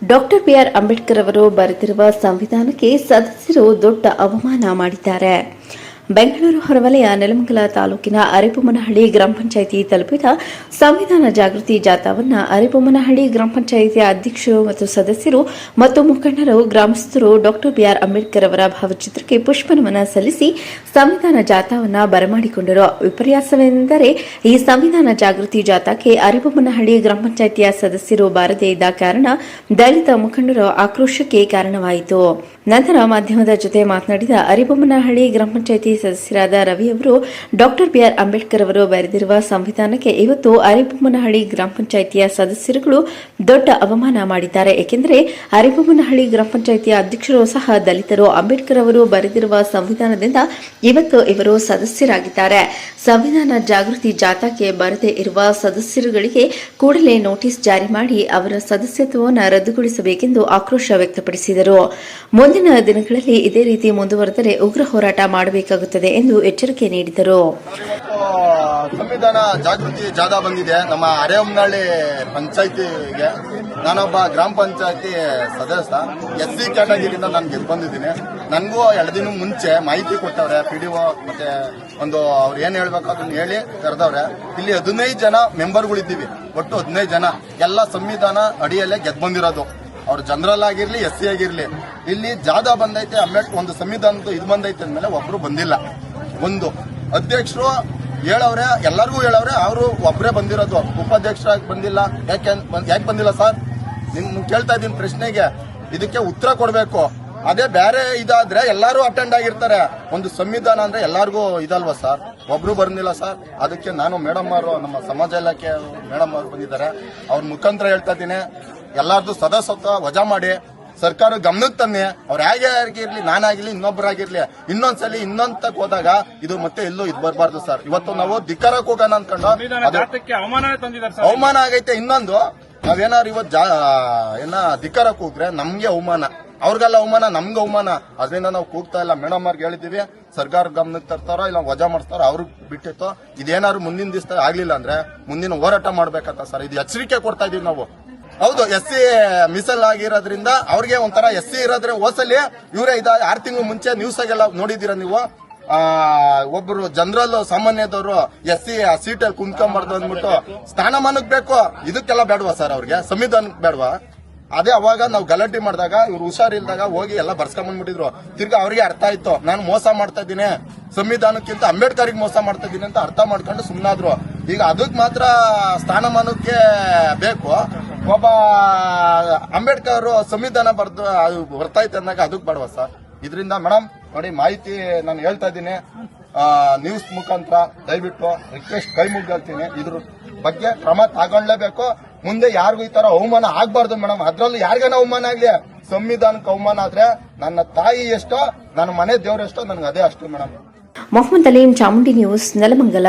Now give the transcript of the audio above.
Doctor B R Ambedkar ಅವರು ಬರೆದಿರುವ ಸಂವಿಧಾನಕ್ಕೆ ಸದಸ್ಯರು ದೊಡ್ಡ ಅವಮಾನ ಮಾಡಿದ್ದಾರೆ. ಬೆಂಗಳೂರು ಹೊರವಲಯ ನೆಲಮಂಗಲ ತಾಲೂಕಿನ ಅರೆಬೊಮ್ಮನಹಳ್ಳಿ ಗ್ರಾಮ ಪಂಚಾಯಿತಿ ತಲುಪಿದ ಸಂವಿಧಾನ ಜಾಗೃತಿ ಜಾಥಾವನ್ನು ಅರೆಬೊಮ್ಮನಹಳ್ಳಿ ಗ್ರಾಮ ಪಂಚಾಯಿತಿಯ ಅಧ್ಯಕ್ಷರು ಮತ್ತು ಸದಸ್ಯರು ಮತ್ತು ಮುಖಂಡರು ಗ್ರಾಮಸ್ಥರು ಡಾಕ್ಟರ್ ಬಿಆರ್ ಅಂಬೇಡ್ಕರ್ ಅವರ ಭಾವಚಿತ್ರಕ್ಕೆ ಪುಷ್ಪನಮನ ಸಲ್ಲಿಸಿ ಸಂವಿಧಾನ ಜಾಥಾವನ್ನು ಬರಮಾಡಿಕೊಂಡರು. ವಿಪರ್ಯಾಸವೆಂದರೆ ಈ ಸಂವಿಧಾನ ಜಾಗೃತಿ ಜಾಥಾಕ್ಕೆ ಅರೆಬೊಮ್ಮನಹಳ್ಳಿ ಗ್ರಾಮ ಪಂಚಾಯಿತಿಯ ಸದಸ್ಯರು ಬಾರದೇ ಇದ್ದ ಕಾರಣ ದಲಿತ ಮುಖಂಡರು ಆಕ್ರೋಶಕ್ಕೆ ಕಾರಣವಾಯಿತು. ನಂತರ ಮಾಧ್ಯಮದ ಜೊತೆ ಮಾತನಾಡಿದ ಅರೆಬೊಮ್ಮನಹಳ್ಳಿ ಗ್ರಾಮ ಪಂಚಾಯಿತಿ ಸದಸ್ಯರಾದ ರವಿ ಅವರು ಡಾಕ್ಟರ್ ಬಿಆರ್ ಅಂಬೇಡ್ಕರ್ ಅವರು ಬರೆದಿರುವ ಸಂವಿಧಾನಕ್ಕೆ ಇವತ್ತು ಅರೆಬೊಮ್ಮನಹಳ್ಳಿ ಗ್ರಾಮ ಪಂಚಾಯಿತಿಯ ಸದಸ್ಯರುಗಳು ದೊಡ್ಡ ಅವಮಾನ ಮಾಡಿದ್ದಾರೆ. ಏಕೆಂದರೆ ಅರೆಬೊಮ್ಮನಹಳ್ಳಿ ಗ್ರಾಮ ಪಂಚಾಯಿತಿಯ ಅಧ್ಯಕ್ಷರು ಸಹ ದಲಿತರು. ಅಂಬೇಡ್ಕರ್ ಅವರು ಬರೆದಿರುವ ಸಂವಿಧಾನದಿಂದ ಇವತ್ತು ಇವರು ಸದಸ್ಯರಾಗಿದ್ದಾರೆ. ಸಂವಿಧಾನ ಜಾಗೃತಿ ಜಾಥಾಕ್ಕೆ ಬರದೇ ಇರುವ ಸದಸ್ಯರುಗಳಿಗೆ ಕೂಡಲೇ ನೋಟಿಸ್ ಜಾರಿ ಮಾಡಿ ಅವರ ಸದಸ್ಯತ್ವವನ್ನು ರದ್ದುಗೊಳಿಸಬೇಕೆಂದು ಆಕ್ರೋಶ ವ್ಯಕ್ತಪಡಿಸಿದರು. ಮುಂದಿನ ದಿನಗಳಲ್ಲಿ ಇದೇ ರೀತಿ ಮುಂದುವರೆದರೆ ಉಗ್ರ ಹೋರಾಟ ಮಾಡಬೇಕಾಗುತ್ತದೆ ಎಂದು ಎಚ್ಚರಿಕೆ ನೀಡಿದರು. ಸಂವಿಧಾನ ಜಾಗೃತಿ ಜಾಥಾ ಬಂದಿದೆ ನಮ್ಮ ಅರೆಬೊಮ್ಮನಹಳ್ಳಿ ಪಂಚಾಯಿತಿಗೆ. ನಾನೊಬ್ಬ ಗ್ರಾಮ ಪಂಚಾಯತಿ ಸದಸ್ಯ SC ಕ್ಯಾಟಗರಿಯಿಂದ ನಾನು ಗೆದ್ದು ಬಂದಿದ್ದೀನಿ. ನನಗೂ 2 ದಿನ ಮುಂಚೆ ಮಾಹಿತಿ ಕೊಟ್ಟವ್ರೆ PDO ಮತ್ತೆ ಒಂದು ಅವ್ರು ಏನ್ ಹೇಳ್ಬೇಕು ಅದನ್ನ ಹೇಳಿ ಕರೆದವ್ರೆ. ಇಲ್ಲಿ 15 ಜನ ಮೆಂಬರ್ಗಳಿದ್ದೀವಿ, ಒಟ್ಟು 15 ಜನ ಎಲ್ಲ ಸಂವಿಧಾನ ಅಡಿಯಲ್ಲೇ ಗೆದ್ದು ಬಂದಿರೋದು. ಅವ್ರು ಜನರಲ್ ಆಗಿರ್ಲಿ SC ಆಗಿರ್ಲಿ. ಇಲ್ಲಿ ಜಾಥಾ ಬಂದೈತೆ ಅಂಬೇಡ್ಕರ್ ಒಂದು ಸಂವಿಧಾನದ ಇದು ಬಂದೈತೆ ಅಂದ್ಮೇಲೆ ಒಬ್ರು ಬಂದಿಲ್ಲ. ಒಂದು ಅಧ್ಯಕ್ಷರು ಹೇಳವ್ರೆ, ಎಲ್ಲರಿಗೂ ಹೇಳವ್ರೆ, ಅವರು ಒಬ್ಬರೇ ಬಂದಿರೋದು, ಉಪಾಧ್ಯಕ್ಷರಾಗಿ ಬಂದಿಲ್ಲ. ಯಾಕೆ ಬಂದಿಲ್ಲ ಸರ್? ನಿಮ್ ಕೇಳ್ತಾ ಇದ್ದೀನಿ ಪ್ರಶ್ನೆಗೆ ಇದಕ್ಕೆ ಉತ್ತರ ಕೊಡ್ಬೇಕು. ಅದೇ ಬೇರೆ ಇದಾದ್ರೆ ಎಲ್ಲಾರು ಅಟೆಂಡ್ ಆಗಿರ್ತಾರೆ. ಒಂದು ಸಂವಿಧಾನ ಅಂದ್ರೆ ಎಲ್ಲಾರ್ಗೂ ಇದಲ್ವಾ ಸರ್? ಒಬ್ರು ಬಂದಿಲ್ಲ ಸರ್. ಅದಕ್ಕೆ ನಾನು ಮೇಡಮ್ ಅವರು, ನಮ್ಮ ಸಮಾಜ ಇಲಾಖೆ ಮೇಡಮ್ ಅವರು ಬಂದಿದ್ದಾರೆ, ಅವ್ರ ಮುಖಾಂತರ ಹೇಳ್ತಾ ಇದ್ದೀನಿ, ಎಲ್ಲಾರ್ದು ಸದಸ್ಯತ್ವ ವಜಾ ಮಾಡಿ ಸರ್ಕಾರ ಗಮನಕ್ಕೆ ತನ್ನಿ. ಅವ್ರು ಹೇಗೆ ಆಗಿರ್ಲಿ, ನಾನಾಗಿರ್ಲಿ, ಇನ್ನೊಬ್ಬರಾಗಿರ್ಲಿ, ಇನ್ನೊಂದ್ಸಲಿ ಇನ್ನೊಂದಕ್ಕೆ ಹೋದಾಗ ಇದು ಮತ್ತೆ ಎಲ್ಲೂ ಇದು ಬರಬಾರ್ದು ಸರ್. ಇವತ್ತು ನಾವು ಧಿಕ್ಕಾರಕ್ಕೆ ಹೋಗೋಣ ಅನ್ಕೊಂಡು ಅವಮಾನ ಆಗೈತೆ. ಇನ್ನೊಂದು ನಾವೇನಾದ್ರು ಇವತ್ತು ಧಿಕ್ಕಾರಕ್ಕೆ ಹೋಗ್ರೆ ನಮ್ಗೆ ಅವಮಾನ, ಅವ್ರಿಗೆಲ್ಲ ಅವಮಾನ, ನಮ್ಗೆ ಅವಮಾನ. ಅದರಿಂದ ನಾವು ಕೂಗ್ತಾ ಇಲ್ಲ. ಮೇಡಮ್ ಅವ್ರಿಗೆ ಹೇಳಿದೀವಿ, ಸರ್ಕಾರ ಗಮನಕ್ಕೆ ತರ್ತಾರೋ ಇಲ್ಲ ವಜಾ ಮಾಡಿಸ್ತಾರೋ ಅವ್ರಿಗೆ ಬಿಟ್ಟಿತ್ತು. ಇದೇನಾದ್ರು ಮುಂದಿನ ದಿವಸ ಆಗ್ಲಿಲ್ಲ ಅಂದ್ರೆ ಮುಂದಿನ ಹೋರಾಟ ಮಾಡ್ಬೇಕಂತ ಸರ್. ಇದು ಎಚ್ಚರಿಕೆ ಕೊಡ್ತಾ ಇದೀವಿ ನಾವು. ಹೌದು, SC ಮಿಸಲ್ ಆಗಿರೋದ್ರಿಂದ ಅವ್ರಿಗೆ ಒಂಥರ SC ಇರೋದ್ರೆ ಹೋಸಲಿ ಇವರೇ 6 ತಿಂಗಳು ಮುಂಚೆ ನ್ಯೂಸ್ ಆಗೆಲ್ಲ ನೋಡಿದೀರ ನೀವು. ಒಬ್ರು ಜನರಲ್ ಸಾಮಾನ್ಯದವರು SC ಸೀಟಲ್ಲಿ ಕುಂತ್ಕೊಂಬಾರ್ದು ಅಂದ್ಬಿಟ್ಟು ಸ್ಥಾನಮಾನಕ್ಕೆ ಬೇಕು. ಇದಕ್ಕೆಲ್ಲ ಬೇಡವಾ ಸರ್? ಅವ್ರಿಗೆ ಸಂವಿಧಾನಕ್ಕೆ ಬೇಡವಾ? ಅದೇ ಅವಾಗ ನಾವು ಗಲಾಟೆ ಮಾಡಿದಾಗ ಇವ್ರು ಹುಷಾರಿಲ್ದಾಗ ಹೋಗಿ ಎಲ್ಲ ಬರ್ಸ್ಕೊಂಡ್ಬಂದ್ಬಿಟ್ಟಿದ್ರು. ತಿರ್ಗಾ ಅವ್ರಿಗೆ ಅರ್ಥ ಆಯ್ತು, ನಾನು ಮೋಸ ಮಾಡ್ತಾ ಇದ್ದೀನಿ, ಸಂವಿಧಾನಕ್ಕಿಂತ ಅಂಬೇಡ್ಕರ್ಗೆ ಮೋಸ ಮಾಡ್ತಾ ಇದ್ದೀನಿ ಅಂತ ಅರ್ಥ ಮಾಡ್ಕೊಂಡು ಸುಮ್ಮನಾದ್ರು. ಈಗ ಅದಕ್ಕೆ ಮಾತ್ರ ಸ್ಥಾನಮಾನಕ್ಕೆ ಬೇಕು. ಒಬ್ಬ ಅಂಬೇಡ್ಕರ್ ಸಂವಿಧಾನ ಬರ್ತೈತೆ ಅಂದಾಗ ಅದಕ್ಕೆ ಬೇಡವಾ ಸರ್? ಇದರಿಂದ ಮೇಡಮ್ ನೋಡಿ, ಮಾಹಿತಿ ನಾನು ಹೇಳ್ತಾ ಇದ್ದೀನಿ ನ್ಯೂಸ್ ಮುಖಾಂತರ, ದಯವಿಟ್ಟು ರಿಕ್ವೆಸ್ಟ್ ಕೈ ಮುಗ್ತೀನಿ, ಇದ್ರ ಬಗ್ಗೆ ಕ್ರಮ ತಗೊಳ್ಳೇಬೇಕು. ಮುಂದೆ ಯಾರಿಗೂ ಈ ತರ ಅವಮಾನ ಆಗ್ಬಾರ್ದು ಮೇಡಮ್. ಅದ್ರಲ್ಲೂ ಯಾರಿಗೇನ ಅವಮಾನ ಆಗ್ಲಿ, ಸಂವಿಧಾನಕ್ಕೆ ಅವಮಾನ ಆದ್ರೆ ನನ್ನ ತಾಯಿ ಎಷ್ಟೋ, ನನ್ನ ಮನೆ ದೇವ್ರ ಎಷ್ಟೋ, ನನಗೆ ಅದೇ ಅಷ್ಟು ಮೇಡಮ್. ಮೊಹಮ್ಮದ್ ಅಲೀಂ, ಚಾಮುಂಡಿ ನ್ಯೂಸ್, ನೆಲಮಂಗಲ.